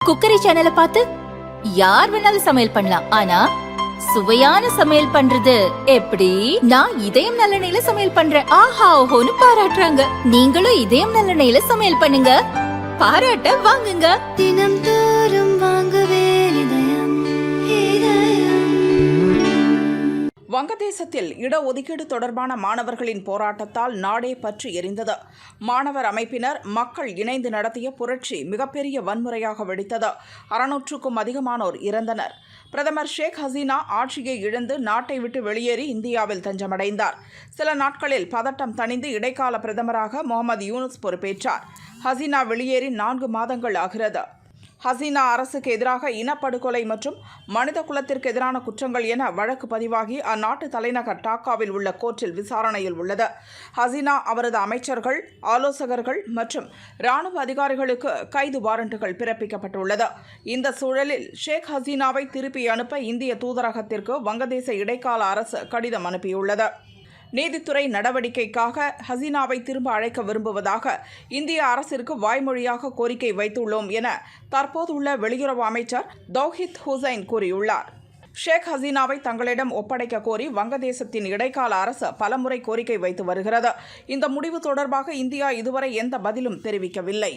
Cookery சேனலை பார்த்து யார் வேணாலும் சமையல் பண்ணலாம். ஆனா சுவையான சமையல் பண்றது எப்படி? நான் இதயம் நல்லெண்ணெயில சமையல் பண்றேன். ஆஹா ஓஹோன்னு பாராட்டுறாங்க. நீங்களும் இதயம் நல்லெண்ணெயில சமையல் பண்ணுங்க, பாராட்ட வாங்குங்க. தினம் தோறும் வாங்குவே இதயம் இதயம். வங்கதேசத்தில் இடஒதுக்கீடு தொடர்பான மாணவர்களின் போராட்டத்தால் நாடே பற்றி எரிந்தது. மாணவர் அமைப்பினர் மக்கள் இணைந்து நடத்திய புரட்சி மிகப்பெரிய வன்முறையாக வெடித்தது. 600க்கும் அதிகமானோர் இறந்தனர். பிரதமர் ஷேக் ஹசீனா ஆட்சியை இழந்து நாட்டை விட்டு வெளியேறி இந்தியாவில் தஞ்சமடைந்தார். சில நாட்களில் பதட்டம் தணிந்து இடைக்கால பிரதமராக முகமது யூனுஸ் பொறுப்பேற்றார். ஹசீனா வெளியேறி 4 மாதங்கள் ஆகிறது. ஹசீனா அரசுக்கு எதிராக இனப்படுகொலை மற்றும் மனித குலத்திற்கு எதிரான குற்றங்கள் என வழக்கு பதிவாகி அந்நாட்டு தலைநகர் டாக்காவில் உள்ள கோர்ட்டில் விசாரணையில் உள்ளது. ஹசீனா, அவரது அமைச்சர்கள், ஆலோசகர்கள் மற்றும் இராணுவ அதிகாரிகளுக்கு கைது வாரண்டுகள் பிறப்பிக்கப்பட்டுள்ளது. இந்த சூழலில் ஷேக் ஹசீனாவை திருப்பி அனுப்ப இந்திய தூதரகத்திற்கு வங்கதேச இடைக்கால அரசு கடிதம் அனுப்பியுள்ளது. நீதித்துறை நடவடிக்கைக்காக ஹசீனாவை திரும்ப அழைக்க விரும்புவதாக இந்திய அரசிற்கு வாய்மொழியாக கோரிக்கை வைத்துள்ளோம் என தற்போதுள்ள வெளியுறவு அமைச்சர் தௌஹித் ஹுசைன் கூறியுள்ளார். ஷேக் ஹசீனாவை தங்களிடம் ஒப்படைக்க கோரி வங்கதேசத்தின் இடைக்கால அரசு பலமுறை கோரிக்கை வைத்து வருகிறது. இந்த முடிவு தொடர்பாக இந்தியா இதுவரை எந்த பதிலும் தெரிவிக்கவில்லை.